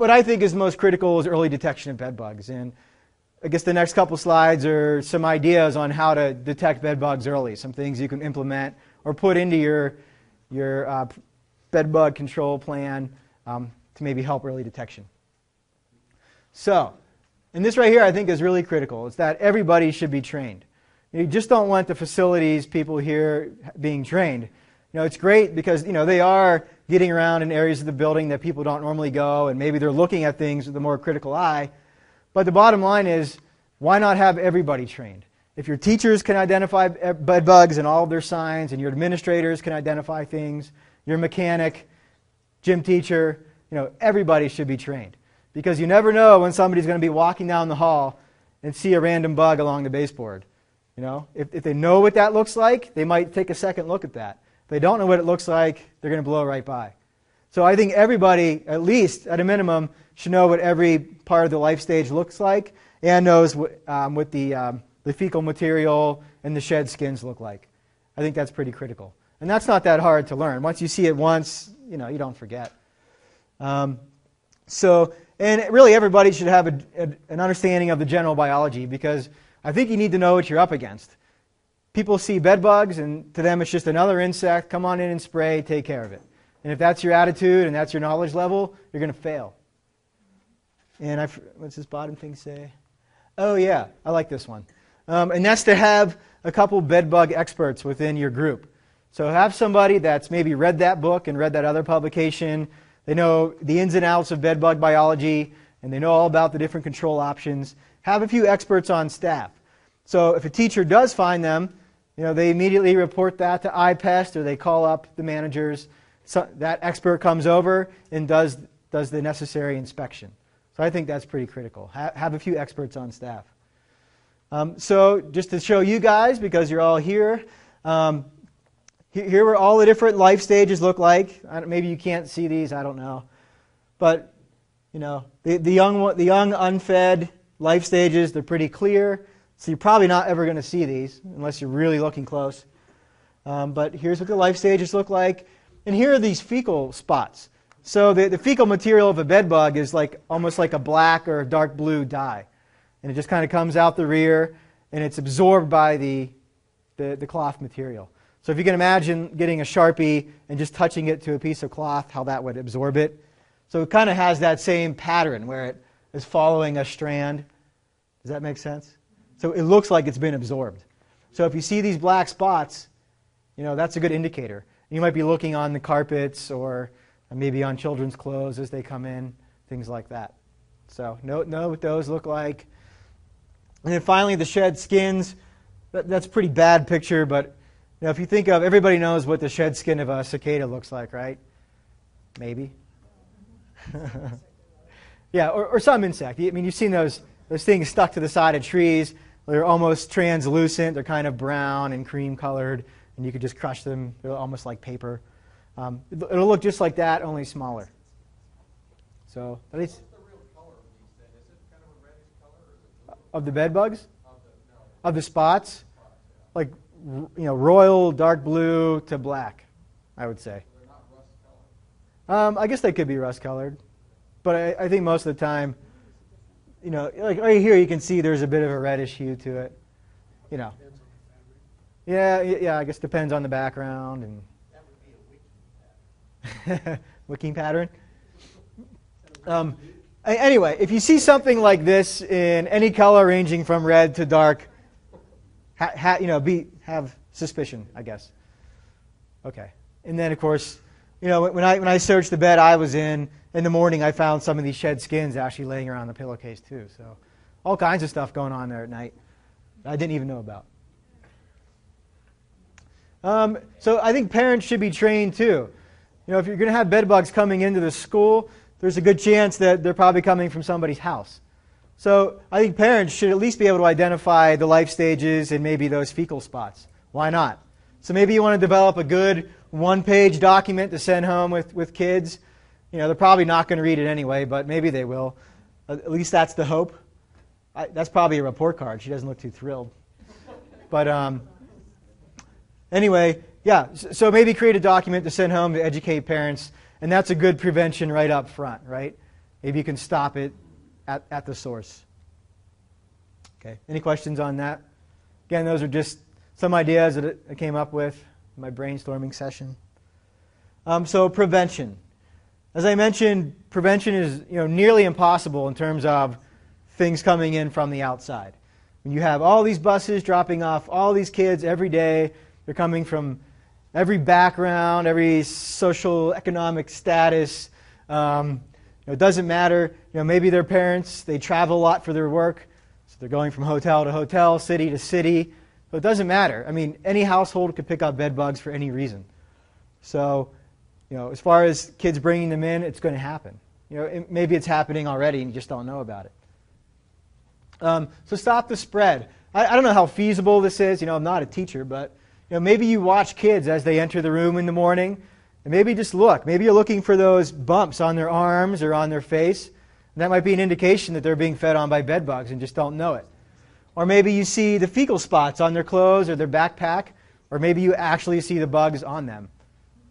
what I think is most critical is early detection of bed bugs. And I guess the next couple slides are some ideas on how to detect bed bugs early, some things you can implement or put into your bed bug control plan to maybe help early detection. So, and this right here I think is really critical. It's that everybody should be trained. You just don't want the facilities people here being trained. It's great because they are getting around in areas of the building that people don't normally go, and maybe they're looking at things with a more critical eye. But the bottom line is, why not have everybody trained? If your teachers can identify bed bugs and all of their signs, and your administrators can identify things, your mechanic, gym teacher, everybody should be trained. Because you never know when somebody's going to be walking down the hall and see a random bug along the baseboard. If they know what that looks like, they might take a second look at that. If they don't know what it looks like, they're going to blow right by. So I think everybody, at least at a minimum, should know what every part of the life stage looks like and knows what the fecal material and the shed skins look like. I think that's pretty critical. And that's not that hard to learn. Once you see it once, you don't forget. And really everybody should have an understanding of the general biology, because I think you need to know what you're up against. People see bed bugs, and to them it's just another insect. Come on in and spray, take care of it. And if that's your attitude and that's your knowledge level, you're going to fail. And what's this bottom thing say? Oh yeah, I like this one. And that's to have a couple bed bug experts within your group. So have somebody that's maybe read that book and read that other publication. They know the ins and outs of bed bug biology, and they know all about the different control options. Have a few experts on staff. So if a teacher does find them, they immediately report that to Pest, or they call up the managers. So that expert comes over and does the necessary inspection. So I think that's pretty critical. Have a few experts on staff. So just to show you guys, because you're all here, here are all the different life stages look like. Maybe you can't see these, I don't know. But the young unfed life stages, they're pretty clear. So you're probably not ever going to see these unless you're really looking close. But here's what the life stages look like. And here are these fecal spots. So the fecal material of a bed bug is almost like a black or a dark blue dye. And it just kind of comes out the rear, and it's absorbed by the cloth material. So if you can imagine getting a Sharpie and just touching it to a piece of cloth, how that would absorb it. So it kind of has that same pattern where it is following a strand. Does that make sense? So it looks like it's been absorbed. So if you see these black spots, that's a good indicator. You might be looking on the carpets or maybe on children's clothes as they come in, things like that. So know what those look like. And then finally the shed skins. That's a pretty bad picture, but if you think of, everybody knows what the shed skin of a cicada looks like, right? Maybe. Yeah, or some insect. I mean, you've seen those things stuck to the side of trees. They're almost translucent. They're kind of brown and cream colored, and you could just crush them. They're almost like paper. It'll look just like that, only smaller. So, at least. What's the real color of these then? Is it kind of a reddish color, or is it of the bed bugs? Of the spots? Like, royal dark blue to black, I would say. So they're not rust colored? I guess they could be rust colored, but I think most of the time, like right here, you can see there's a bit of a reddish hue to it. Yeah. I guess depends on the background and. That would be a wicking pattern. Wicking pattern. Anyway, if you see something like this in any color ranging from red to dark, have suspicion, I guess. Okay, and then of course, when I searched the bed I was in the morning, I found some of these shed skins actually laying around the pillowcase too. So, all kinds of stuff going on there at night I didn't even know about. So I think parents should be trained too. If you're going to have bed bugs coming into the school, there's a good chance that they're probably coming from somebody's house. So I think parents should at least be able to identify the life stages and maybe those fecal spots. Why not? So maybe you want to develop a good one-page document to send home with kids. They're probably not going to read it anyway, but maybe they will. At least that's the hope. That's probably a report card. She doesn't look too thrilled. But anyway, yeah, so maybe create a document to send home to educate parents, and that's a good prevention right up front, right? maybe you can stop it at the source. Okay, any questions on that? Again, those are just some ideas that I came up with in my brainstorming session. So prevention. As I mentioned, prevention is nearly impossible in terms of things coming in from the outside. When you have all these buses dropping off all these kids every day, they're coming from every background, every social, economic status. It doesn't matter. Maybe their parents, they travel a lot for their work, so they're going from hotel to hotel, city to city. But it doesn't matter. I mean, any household could pick up bed bugs for any reason. So, as far as kids bringing them in, it's going to happen. Maybe it's happening already and you just don't know about it. So stop the spread. I don't know how feasible this is. I'm not a teacher, but maybe you watch kids as they enter the room in the morning, and maybe just look. Maybe you're looking for those bumps on their arms or on their face. And that might be an indication that they're being fed on by bed bugs and just don't know it. Or maybe you see the fecal spots on their clothes or their backpack, or maybe you actually see the bugs on them,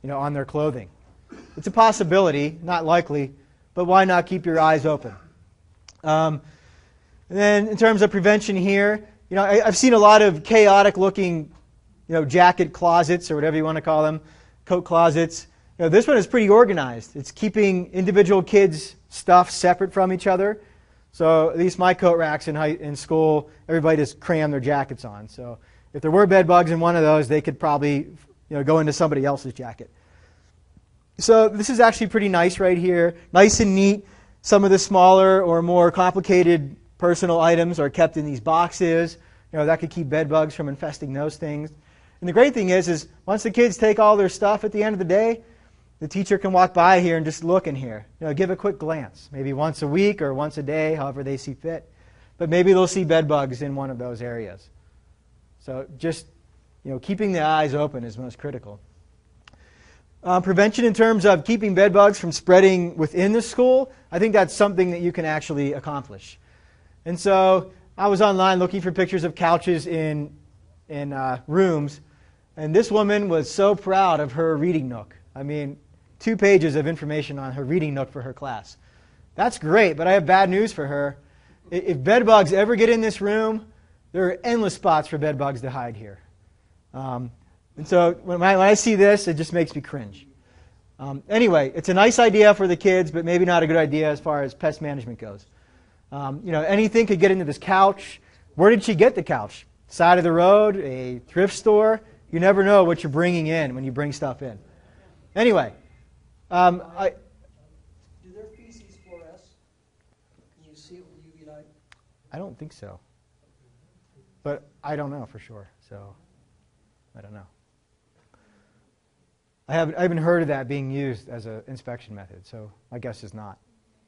on their clothing. It's a possibility, not likely, but why not keep your eyes open? And then in terms of prevention here, I've seen a lot of chaotic looking, jacket closets or whatever you want to call them, coat closets. This one is pretty organized. It's keeping individual kids' stuff separate from each other. So at least my coat racks in school, everybody just crammed their jackets on. So if there were bed bugs in one of those, they could probably go into somebody else's jacket. So this is actually pretty nice right here. Nice and neat. Some of the smaller or more complicated personal items are kept in these boxes. That could keep bed bugs from infesting those things. And the great thing is once the kids take all their stuff at the end of the day, the teacher can walk by here and just look in here. Give a quick glance, maybe once a week or once a day, however they see fit. But maybe they'll see bed bugs in one of those areas. So just keeping the eyes open is most critical. Prevention in terms of keeping bed bugs from spreading within the school, I think that's something that you can actually accomplish. And so I was online looking for pictures of couches in rooms, and this woman was so proud of her reading nook. I mean, 2 pages of information on her reading nook for her class. That's great, but I have bad news for her. If bed bugs ever get in this room, there are endless spots for bed bugs to hide here. And so when I see this, it just makes me cringe. Anyway, it's a nice idea for the kids, but maybe not a good idea as far as pest management goes. Anything could get into this couch. Where did she get the couch? Side of the road, a thrift store? You never know what you're bringing in when you bring stuff in. Anyway, do their feces fluoresce? Can you see it with UV light? I don't think so. But I don't know for sure, so I don't know. I haven't heard of that being used as an inspection method, so my guess is not.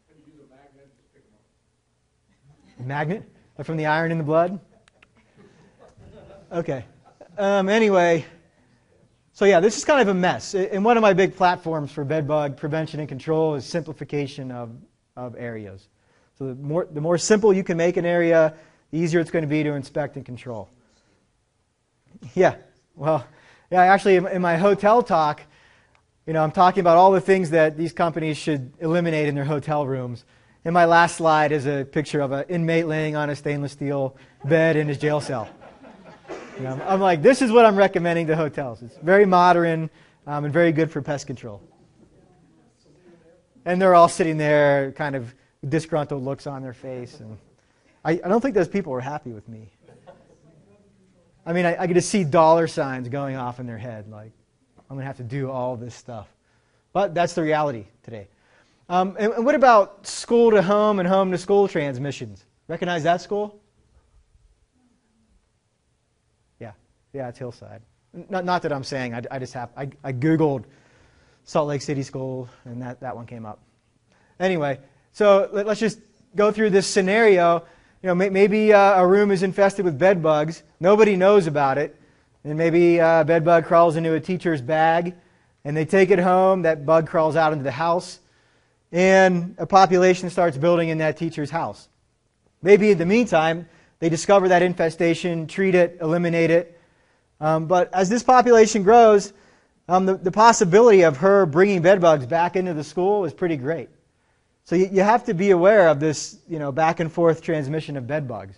Can you use a magnet to pick them up? A magnet? Like from the iron in the blood? Okay. Anyway, so yeah, this is kind of a mess. And one of my big platforms for bed bug prevention and control is simplification of areas. So the more simple you can make an area, the easier it's going to be to inspect and control. Yeah, well, yeah, actually in my hotel talk, I'm talking about all the things that these companies should eliminate in their hotel rooms. And my last slide is a picture of an inmate laying on a stainless steel bed in his jail cell. I'm like, this is what I'm recommending to hotels. It's very modern and very good for pest control. And they're all sitting there kind of disgruntled looks on their face. And I don't think those people were happy with me. I mean, I get to see dollar signs going off in their head, like, I'm going to have to do all this stuff. But that's the reality today. And what about school to home and home to school transmissions? Recognize that school? Yeah, it's Hillside. Not that I'm saying. I just have. I Googled Salt Lake City School, and that one came up. Anyway, so let's just go through this scenario. Maybe a room is infested with bed bugs. Nobody knows about it. And maybe a bed bug crawls into a teacher's bag, and they take it home. That bug crawls out into the house, and a population starts building in that teacher's house. Maybe in the meantime, they discover that infestation, treat it, eliminate it. But as this population grows, the possibility of her bringing bed bugs back into the school is pretty great. So you have to be aware of this, back and forth transmission of bed bugs.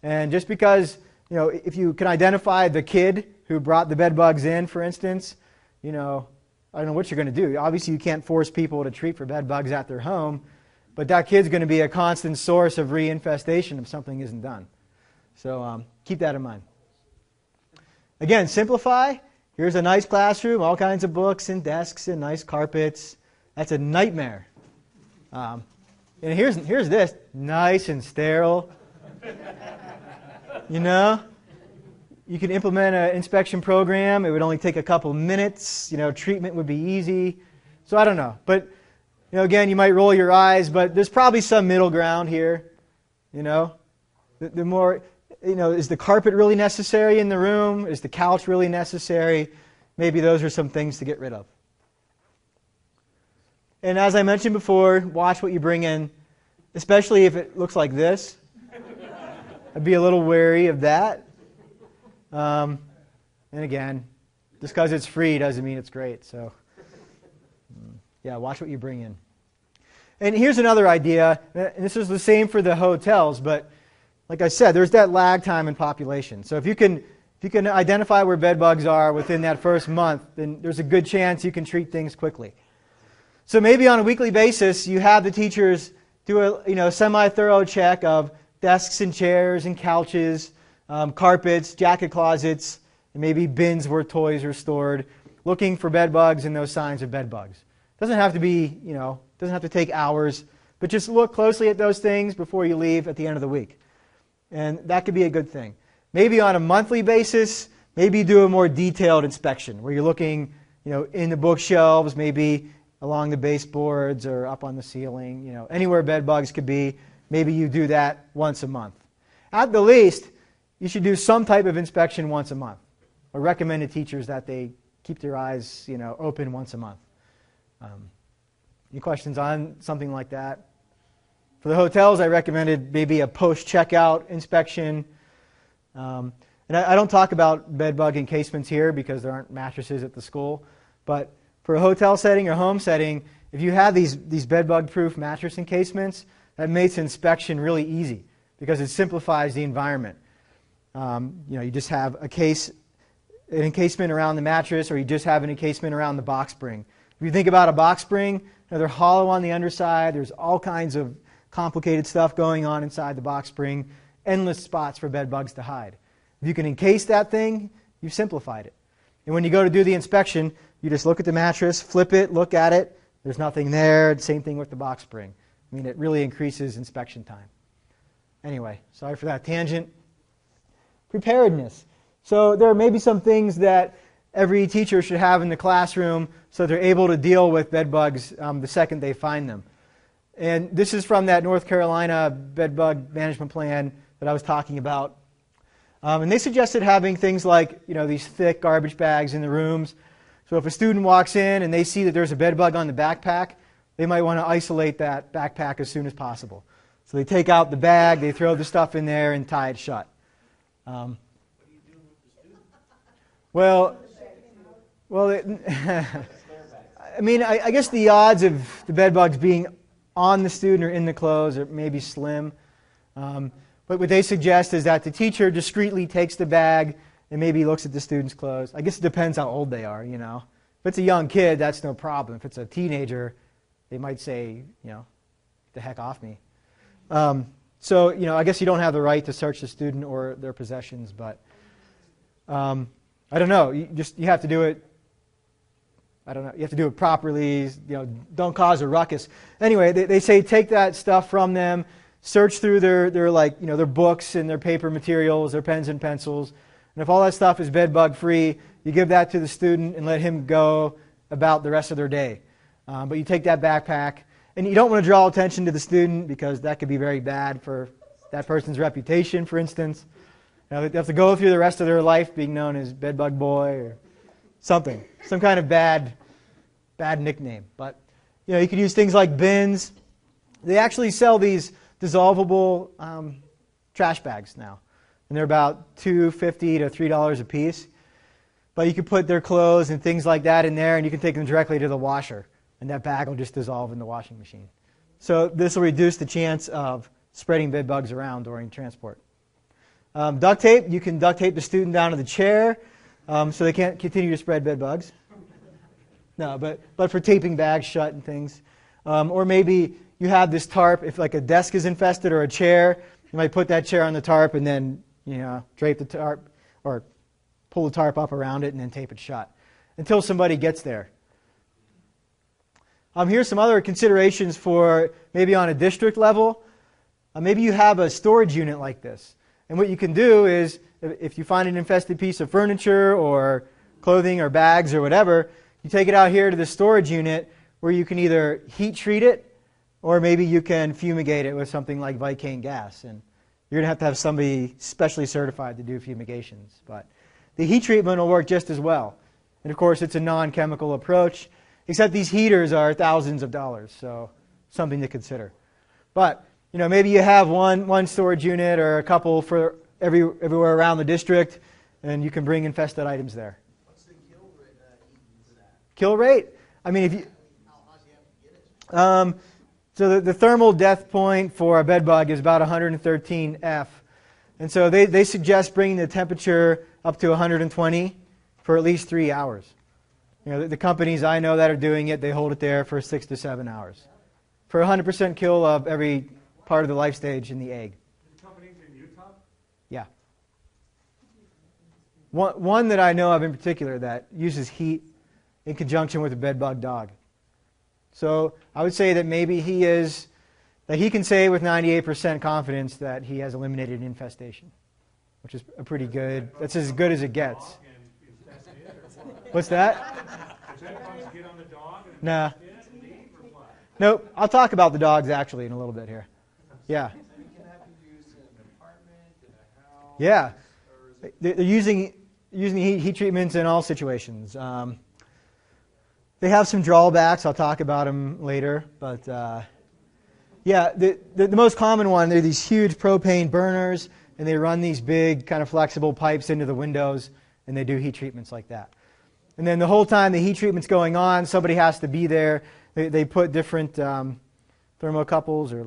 And just because, if you can identify the kid who brought the bed bugs in, for instance, I don't know what you're going to do. Obviously, you can't force people to treat for bed bugs at their home, but that kid's going to be a constant source of reinfestation if something isn't done. So keep that in mind. Again, simplify. Here's a nice classroom, all kinds of books and desks and nice carpets. That's a nightmare. And here's this, nice and sterile. You can implement an inspection program. It would only take a couple minutes. Treatment would be easy. So I don't know. But, again, you might roll your eyes, but there's probably some middle ground here. The more, is the carpet really necessary in the room? Is the couch really necessary? Maybe those are some things to get rid of. And as I mentioned before, watch what you bring in, especially if it looks like this. I'd be a little wary of that. And again, just because it's free doesn't mean it's great. So, yeah, watch what you bring in. And here's another idea, and this is the same for the hotels, but like I said, there's that lag time in population. So if you can identify where bed bugs are within that first month, then there's a good chance you can treat things quickly. So maybe on a weekly basis, you have the teachers do a semi-thorough check of desks and chairs and couches, carpets, jacket closets, and maybe bins where toys are stored, looking for bed bugs and those signs of bed bugs. Doesn't have to be, doesn't have to take hours, but just look closely at those things before you leave at the end of the week. And that could be a good thing. Maybe on a monthly basis, maybe do a more detailed inspection where you're looking, in the bookshelves, maybe along the baseboards or up on the ceiling, anywhere bed bugs could be. Maybe you do that once a month. At the least, you should do some type of inspection once a month. I recommend to teachers that they keep their eyes, open once a month. Any questions on something like that? For the hotels, I recommended maybe a post-checkout inspection. And I don't talk about bed bug encasements here because there aren't mattresses at the school. But for a hotel setting or home setting, if you have these bed bug-proof mattress encasements, that makes inspection really easy because it simplifies the environment. You just have an encasement around the mattress, or you just have an encasement around the box spring. If you think about a box spring, they're hollow on the underside. There's all kinds of complicated stuff going on inside the box spring. Endless spots for bed bugs to hide. If you can encase that thing, you've simplified it. And when you go to do the inspection, you just look at the mattress, flip it, look at it. There's nothing there. Same thing with the box spring. It really increases inspection time. Anyway, sorry for that tangent. Preparedness. So there may be some things that every teacher should have in the classroom so they're able to deal with bed bugs the second they find them. And this is from that North Carolina bed bug management plan that I was talking about. And they suggested having things like, these thick garbage bags in the rooms. So if a student walks in and they see that there's a bed bug on the backpack, they might want to isolate that backpack as soon as possible. So they take out the bag, they throw the stuff in there and tie it shut. What do you do with the student? I guess the odds of the bed bugs being on the student or in the clothes are maybe slim. But what they suggest is that the teacher discreetly takes the bag and maybe looks at the student's clothes. I guess it depends how old they are, If it's a young kid, that's no problem. If it's a teenager, they might say, get the heck off me. So, I guess you don't have the right to search the student or their possessions, but I don't know. You have to do it. I don't know. You have to do it properly. Don't cause a ruckus. Anyway, they say take that stuff from them, search through their books and their paper materials, their pens and pencils, and if all that stuff is bed bug free, you give that to the student and let him go about the rest of their day. But you take that backpack. And you don't want to draw attention to the student because that could be very bad for that person's reputation, for instance. They have to go through the rest of their life being known as Bedbug Boy or something. Some kind of bad nickname. But, you could use things like bins. They actually sell these dissolvable trash bags now. And they're about $2.50 to $3 a piece. But you can put their clothes and things like that in there, and you can take them directly to the washer. And that bag will just dissolve in the washing machine. So this will reduce the chance of spreading bed bugs around during transport. Duct tape, you can duct tape the student down to the chair so they can't continue to spread bed bugs. No, but for taping bags shut and things. Or maybe you have this tarp, if like a desk is infested or a chair, you might put that chair on the tarp and then drape the tarp or pull the tarp up around it and then tape it shut until somebody gets there. Here's some other considerations for maybe on a district level. Maybe you have a storage unit like this. And what you can do is, if you find an infested piece of furniture or clothing or bags or whatever, you take it out here to the storage unit where you can either heat treat it or maybe you can fumigate it with something like Vicane gas. And you're going to have somebody specially certified to do fumigations. But the heat treatment will work just as well. And of course, it's a non-chemical approach, except these heaters are thousands of dollars, so something to consider. But maybe you have one storage unit or a couple for everywhere around the district, and you can bring infested items there. What's the kill rate for that? Kill rate? I mean, if you so the thermal death point for a bed bug is about 113 F, and so they suggest bringing the temperature up to 120 for at least 3 hours. The companies I know that are doing it, they hold it there for 6 to 7 hours for 100% kill of every part of the life stage in the egg. The companies in Utah? Yeah. One that I know of in particular that uses heat in conjunction with a bedbug dog. So I would say that maybe he can say with 98% confidence that he has eliminated an infestation, which is a pretty good. That's as good as it gets. What's that? Does that bugs get on the dog and Nah. leave or what? Nope. I'll talk about the dogs actually in a little bit here. Yeah. So you can have them used in an apartment, in a house? Yeah. Or is it They're using heat treatments in all situations. They have some drawbacks. I'll talk about them later. But yeah, the most common one, they're these huge propane burners, and they run these big kind of flexible pipes into the windows, and they do heat treatments like that. And then the whole time the heat treatment's going on, somebody has to be there. They put different thermocouples or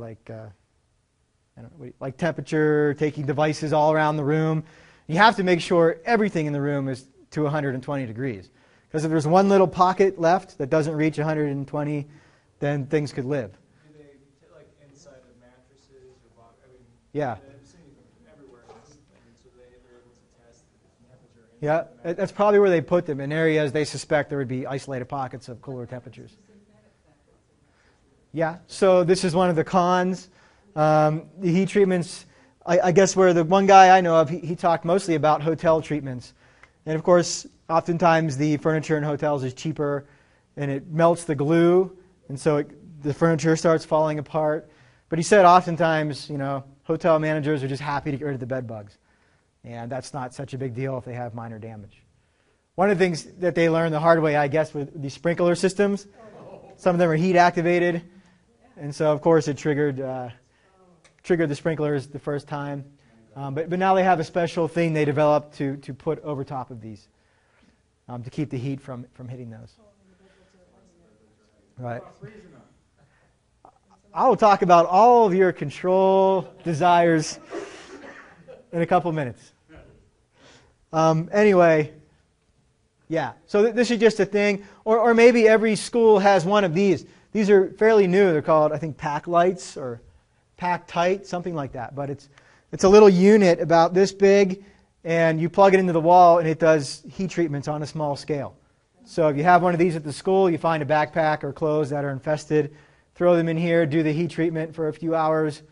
like temperature taking devices all around the room. You have to make sure everything in the room is to 120 degrees. Because if there's one little pocket left that doesn't reach 120, then things could live. do they like inside of mattresses or Yeah. I've seen them everywhere. And so they're able to test the temperature. Yeah, that's probably where they put them, in areas they suspect there would be isolated pockets of cooler temperatures. Yeah, so this is one of the cons. The heat treatments, I guess where the one guy I know of, he talked mostly about hotel treatments. And of course, oftentimes the furniture in hotels is cheaper, and it melts the glue, and so the furniture starts falling apart. But he said oftentimes, hotel managers are just happy to get rid of the bed bugs. And that's not such a big deal if they have minor damage. One of the things that they learned the hard way, I guess, with these sprinkler systems, some of them are heat activated, and so of course it triggered the sprinklers the first time. But now they have a special thing they developed to put over top of these to keep the heat from hitting those. Right. I will talk about all of your control desires in a couple minutes. Anyway, yeah. So this is just a thing, or maybe every school has one of these. These are fairly new. They're called, I think, pack lights or pack tight, something like that. But it's a little unit about this big, and you plug it into the wall, and it does heat treatments on a small scale. So if you have one of these at the school, you find a backpack or clothes that are infested, throw them in here, do the heat treatment for a few hours,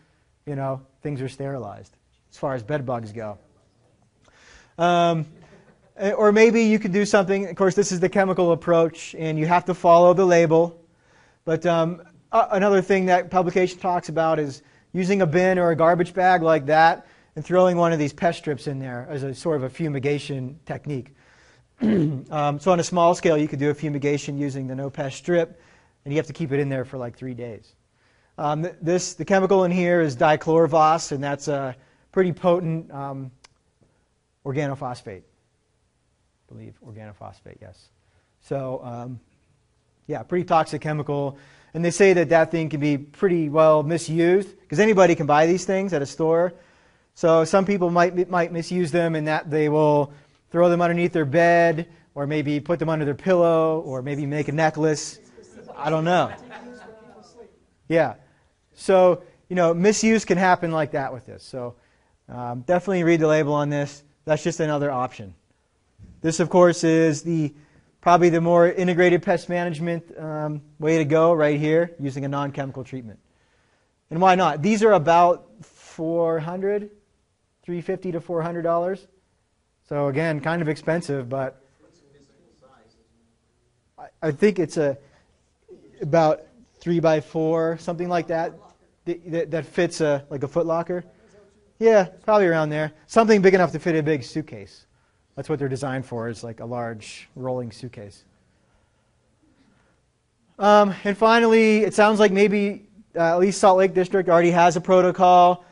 things are sterilized as far as bed bugs go. Or maybe you could do something, of course this is the chemical approach, and you have to follow the label. But another thing that publication talks about is using a bin or a garbage bag like that and throwing one of these pest strips in there as a sort of a fumigation technique. So on a small scale, you could do a fumigation using the no pest strip, and you have to keep it in there for like 3 days. The chemical in here is dichlorvos, and that's a pretty potent organophosphate. I believe organophosphate, yes. So yeah, pretty toxic chemical. And they say that that thing can be pretty well misused because anybody can buy these things at a store. So some people might misuse them in that they will throw them underneath their bed or maybe put them under their pillow or maybe make a necklace. I don't know. Yeah. So, misuse can happen like that with this. So definitely read the label on this. That's just another option. This, of course, is probably the more integrated pest management way to go right here, using a non-chemical treatment. And why not? These are about $350 to $400. So again, kind of expensive, but I think it's about 3x4, something like that. That fits like a foot locker. Yeah, probably around there. Something big enough to fit a big suitcase. That's what they're designed for, is like a large rolling suitcase. And finally, it sounds like maybe at least Salt Lake District already has a protocol,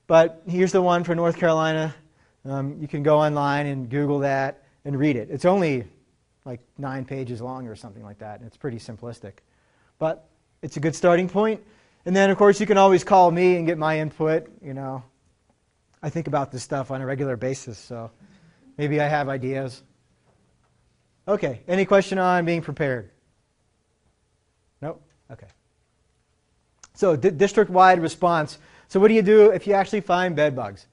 but here's the one for North Carolina. You can go online and Google that and read it. It's only like 9 pages long or something like that, and it's pretty simplistic. But it's a good starting point. And then, of course, you can always call me and get my input. I think about this stuff on a regular basis, so maybe I have ideas. Okay, any question on being prepared? Nope? Okay. So district-wide response. So what do you do if you actually find bed bugs?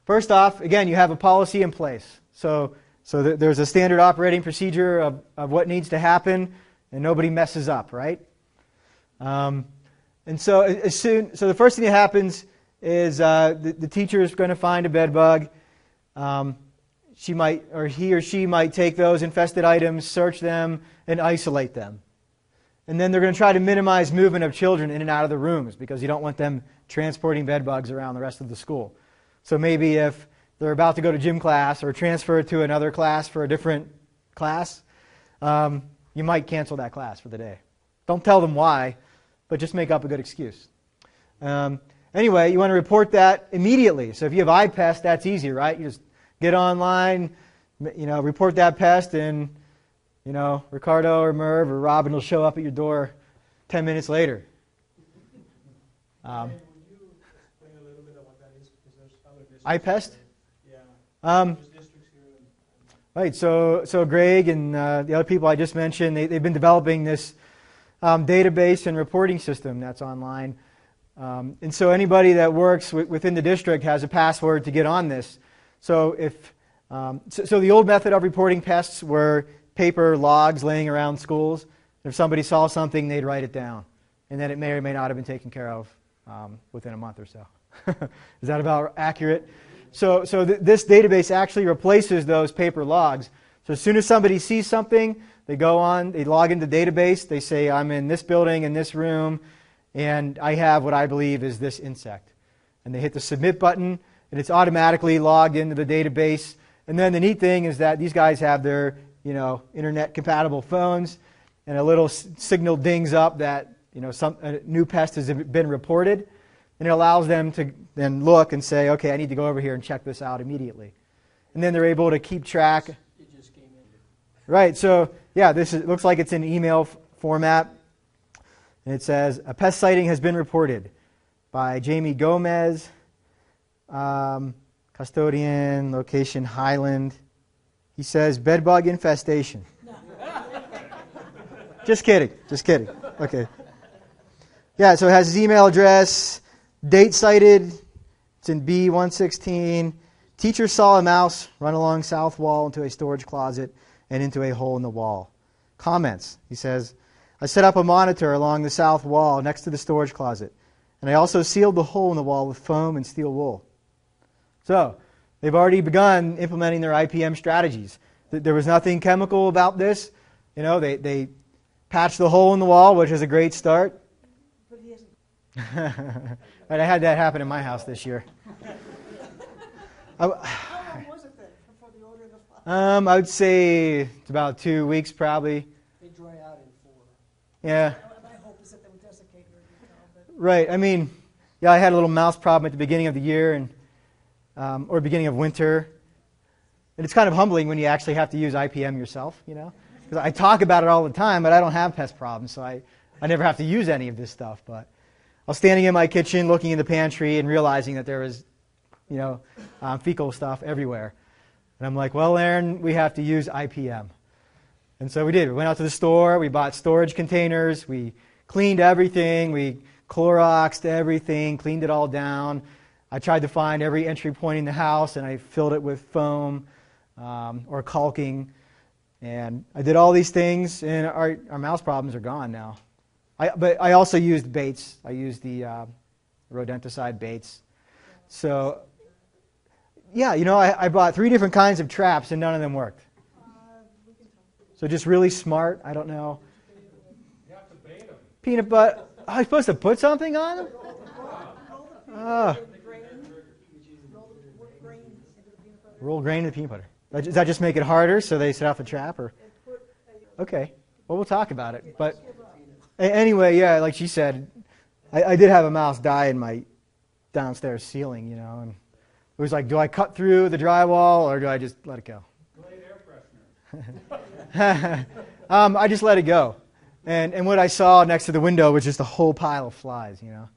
First off, again, you have a policy in place. So there's a standard operating procedure of what needs to happen, and nobody messes up, right? And so the first thing that happens is the teacher is going to find a bed bug. He or she might take those infested items, search them, and isolate them. And then they're going to try to minimize movement of children in and out of the rooms because you don't want them transporting bed bugs around the rest of the school. So maybe if they're about to go to gym class or transfer to another class for a different class, you might cancel that class for the day. Don't tell them why, but just make up a good excuse. Anyway, you want to report that immediately. So if you have iPest, that's easy, right? You just get online, report that pest, and Ricardo or Merv or Robin will show up at your door 10 minutes later. Would you explain a little bit of what that is? Because there's other districts. iPest? Yeah. There's districts here. Right. So Greg and the other people I just mentioned, they've been developing this database and reporting system that's online. And so anybody that works within the district has a password to get on this. So so the old method of reporting pests were paper logs laying around schools. If somebody saw something, they'd write it down. And then it may or may not have been taken care of within a month or so. Is that about accurate? So this database actually replaces those paper logs. So as soon as somebody sees something, they go on, they log into the database, they say, I'm in this building, in this room, and I have what I believe is this insect. And they hit the submit button, and it's automatically logged into the database. And then the neat thing is that these guys have their internet-compatible phones, and a little signal dings up that a new pest has been reported, and it allows them to then look and say, okay, I need to go over here and check this out immediately. And then they're able to keep track. It just came in. Right, so yeah, it looks like it's in email format. And it says, a pest sighting has been reported by Jamie Gomez, custodian, location Highland. He says, Bedbug Infestation. Just kidding. Okay. Yeah, so it has his email address, date cited, it's in B116. Teacher saw a mouse run along south wall into a storage closet and into a hole in the wall. Comments. He says, I set up a monitor along the south wall next to the storage closet, and I also sealed the hole in the wall with foam and steel wool. So, they've already begun implementing their IPM strategies. There was nothing chemical about this. They patched the hole in the wall, which is a great start. But he hasn't. Right, I had that happen in my house this year. How long was it then before the order of the file? I would say it's about 2 weeks probably. They dry out in 4. Yeah. My hope is that they would desiccate or but Right. I mean, yeah, I had a little mouse problem at the beginning of the year or beginning of winter. And it's kind of humbling when you actually have to use IPM yourself, because I talk about it all the time, but I don't have pest problems, so I I never have to use any of this stuff. But I was standing in my kitchen looking in the pantry and realizing that there was, fecal stuff everywhere. And I'm like, well, Aaron, we have to use IPM. And so we did. We went out to the store. We bought storage containers. We cleaned everything. We Cloroxed everything, cleaned it all down. I tried to find every entry point in the house, and I filled it with foam or caulking. And I did all these things, and our mouse problems are gone now. But I also used baits. I used the rodenticide baits. So, yeah, I bought 3 different kinds of traps, and none of them worked. So just really smart. I don't know. You have to bait them. Peanut butter. Am I supposed to put something on them? Oh. Roll grain in the peanut butter. Does that just make it harder so they set off a trap? Or? Okay. Well, we'll talk about it. But anyway, yeah, like she said, I did have a mouse die in my downstairs ceiling, and it was like, do I cut through the drywall or do I just let it go? Glade air freshener. I just let it go. And what I saw next to the window was just a whole pile of flies, So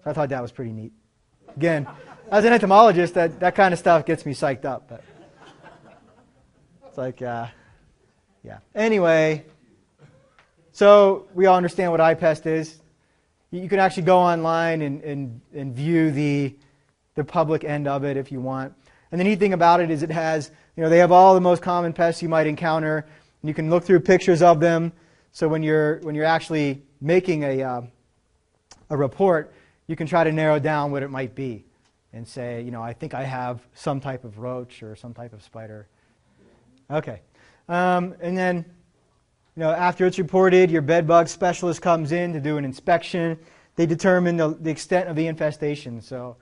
I thought that was pretty neat. Again, as an entomologist, that kind of stuff gets me psyched up. But it's like, yeah. Anyway, so we all understand what iPest is. You can actually go online and view the public end of it if you want. And the neat thing about it is it has, they have all the most common pests you might encounter. And you can look through pictures of them. So when you're actually making a report, you can try to narrow down what it might be and say, I think I have some type of roach or some type of spider. Okay. And then, after it's reported, your bedbug specialist comes in to do an inspection. They determine the extent of the infestation. So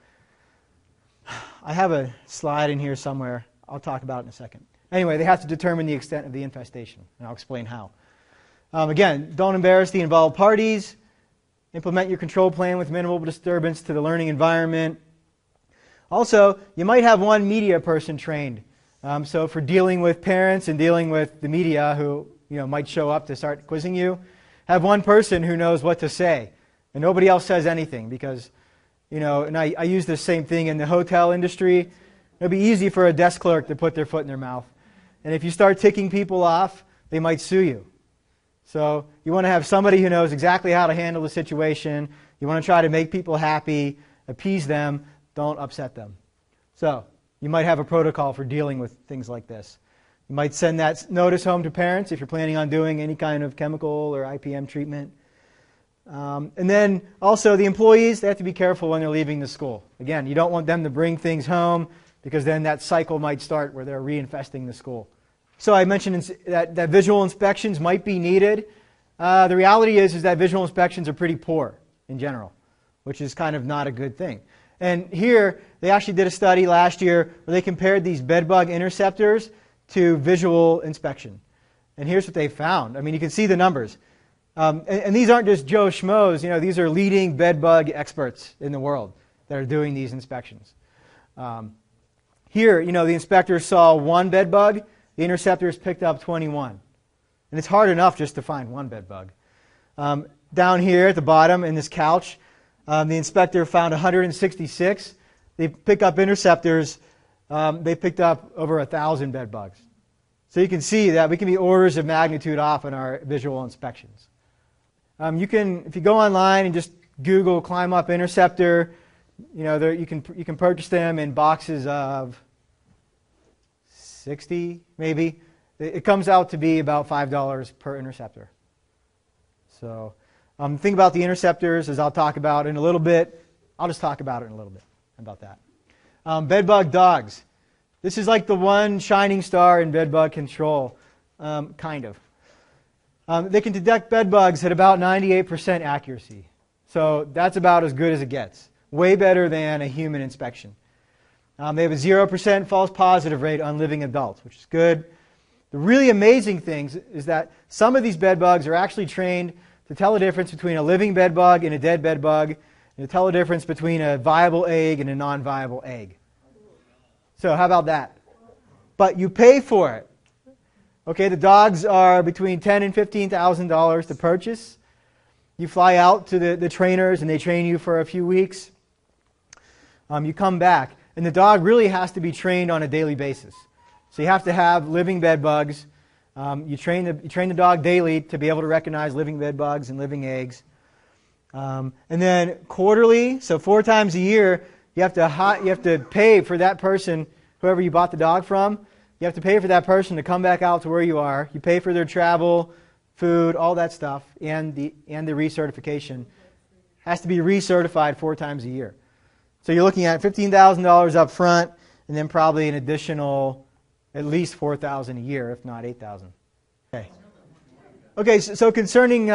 I have a slide in here somewhere. I'll talk about it in a second. Anyway, they have to determine the extent of the infestation, and I'll explain how. Again, don't embarrass the involved parties. Implement your control plan with minimal disturbance to the learning environment. Also, you might have one media person trained. So for dealing with parents and dealing with the media who might show up to start quizzing you, have one person who knows what to say. And nobody else says anything because, and I use the same thing in the hotel industry. It would be easy for a desk clerk to put their foot in their mouth. And if you start ticking people off, they might sue you. So you want to have somebody who knows exactly how to handle the situation. You want to try to make people happy, appease them, don't upset them. So you might have a protocol for dealing with things like this. You might send that notice home to parents if you're planning on doing any kind of chemical or IPM treatment. And then also the employees, they have to be careful when they're leaving the school. Again, you don't want them to bring things home because then that cycle might start where they're reinfesting the school. So I mentioned that visual inspections might be needed. The reality is that visual inspections are pretty poor in general, which is kind of not a good thing. And here, they actually did a study last year where they compared these bedbug interceptors to visual inspection. And here's what they found. I mean, you can see the numbers. And these aren't just Joe Schmoes. These are leading bedbug experts in the world that are doing these inspections. Here, the inspectors saw one bedbug. The interceptors picked up 21. And it's hard enough just to find one bedbug. Down here at the bottom in this couch, the inspector found 166. They pick up interceptors. They picked up over 1,000 bedbugs. So you can see that we can be orders of magnitude off in our visual inspections. You can, if you go online and just Google climb up interceptor, you can purchase them in boxes of 60 maybe. It comes out to be about $5 per interceptor. So the thing about the interceptors, as I'll talk about in a little bit, I'll just talk about it in a little bit about that. Bedbug dogs. This is like the one shining star in bedbug control, kind of. They can detect bedbugs at about 98% accuracy. So that's about as good as it gets. Way better than a human inspection. They have a 0% false positive rate on living adults, which is good. The really amazing thing is that some of these bedbugs are actually trained to tell the difference between a living bedbug and a dead bedbug, and to tell the difference between a viable egg and a non-viable egg. So how about that? But you pay for it. Okay, the dogs are between $10,000 and $15,000 to purchase. You fly out to the trainers and they train you for a few weeks. You come back. And the dog really has to be trained on a daily basis. So you have to have living bed bugs. You train the dog daily to be able to recognize living bed bugs and living eggs. And then quarterly, so 4 times a year, you have to pay for that person, whoever you bought the dog from. You have to pay for that person to come back out to where you are. You pay for their travel, food, all that stuff, and the recertification. Has to be recertified 4 times a year. So you're looking at $15,000 up front, and then probably an additional at least $4,000 a year, if not $8,000. Okay. Okay. So concerning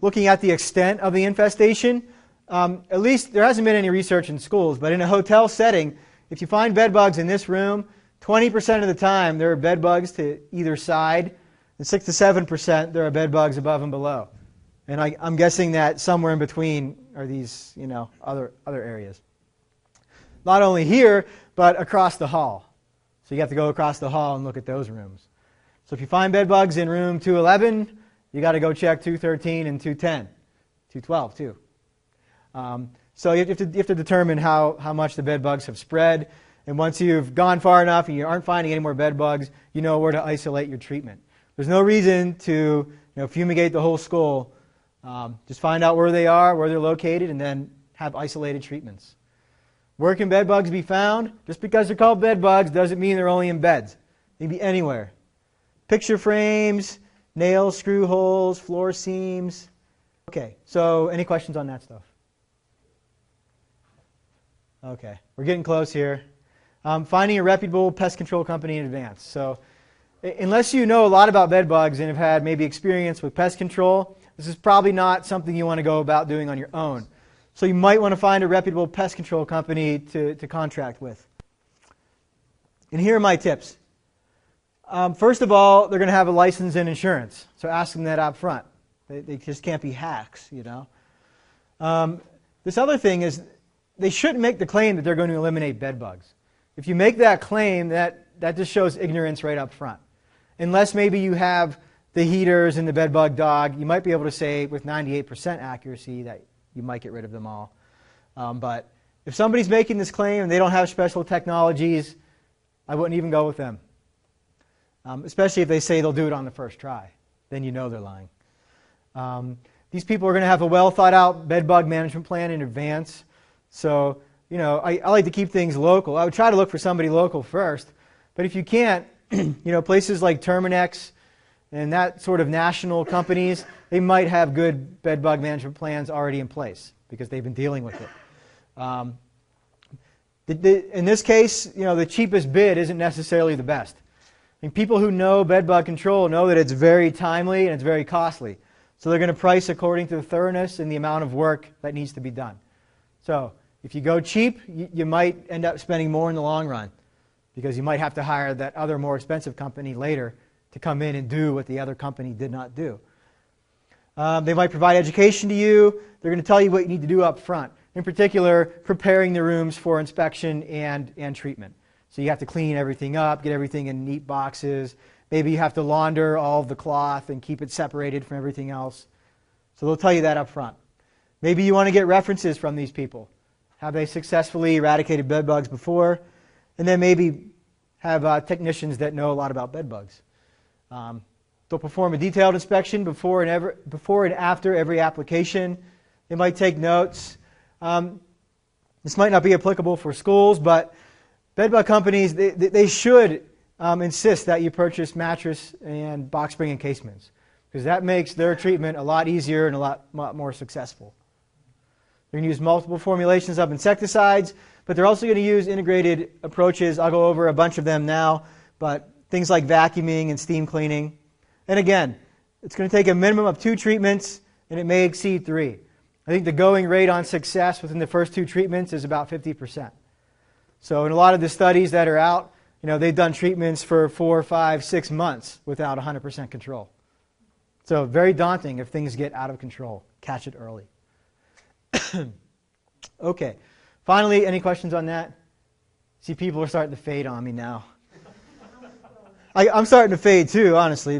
looking at the extent of the infestation, at least there hasn't been any research in schools, but in a hotel setting, if you find bed bugs in this room, 20% of the time there are bed bugs to either side, and 6 to 7% there are bed bugs above and below. And I'm guessing that somewhere in between are these, other areas. Not only here, but across the hall. So you have to go across the hall and look at those rooms. So if you find bed bugs in room 211, you got to go check 213 and 210, 212 too. So you have to determine how much the bed bugs have spread. And once you've gone far enough and you aren't finding any more bed bugs, you know where to isolate your treatment. There's no reason to fumigate the whole school. Just find out where they are, where they're located, and then have isolated treatments. Where can bed bugs be found? Just because they're called bed bugs doesn't mean they're only in beds. They can be anywhere. Picture frames, nails, screw holes, floor seams. Okay, so any questions on that stuff? Okay, we're getting close here. Finding a reputable pest control company in advance. So unless you know a lot about bed bugs and have had maybe experience with pest control, this is probably not something you want to go about doing on your own. So you might want to find a reputable pest control company to contract with. And here are my tips. First of all, they're going to have a license and insurance. So ask them that up front. They just can't be hacks, This other thing is they shouldn't make the claim that they're going to eliminate bed bugs. If you make that claim, that just shows ignorance right up front. Unless maybe you have the heaters and the bedbug dog, you might be able to say with 98% accuracy that you might get rid of them all. But if somebody's making this claim and they don't have special technologies, I wouldn't even go with them. Especially if they say they'll do it on the first try. Then you know they're lying. These people are going to have a well thought out bedbug management plan in advance. So, I like to keep things local. I would try to look for somebody local first. But if you can't, places like Terminex and that sort of national companies, they might have good bedbug management plans already in place because they've been dealing with it. In this case, the cheapest bid isn't necessarily the best. People who know bedbug control know that it's very timely and it's very costly. So they're going to price according to the thoroughness and the amount of work that needs to be done. So if you go cheap, you might end up spending more in the long run because you might have to hire that other more expensive company later to come in and do what the other company did not do. They might provide education to you. They're going to tell you what you need to do up front. In particular, preparing the rooms for inspection and treatment. So you have to clean everything up, get everything in neat boxes. Maybe you have to launder all of the cloth and keep it separated from everything else. So they'll tell you that up front. Maybe you want to get references from these people. Have they successfully eradicated bed bugs before? And then maybe have technicians that know a lot about bed bugs. They'll perform a detailed inspection before and after every application. They might take notes. This might not be applicable for schools, but bedbug companies, they should insist that you purchase mattress and box spring encasements because that makes their treatment a lot easier and a lot more successful. They're going to use multiple formulations of insecticides, but they're also going to use integrated approaches. I'll go over a bunch of them now, but things like vacuuming and steam cleaning. And again, it's going to take a minimum of 2 treatments, and it may exceed 3. I think the going rate on success within the first 2 treatments is about 50%. So in a lot of the studies that are out, they've done treatments for 4, 5, 6 months without 100% control. So very daunting if things get out of control. Catch it early. Okay. Finally, any questions on that? See, people are starting to fade on me now. I'm starting to fade too, honestly.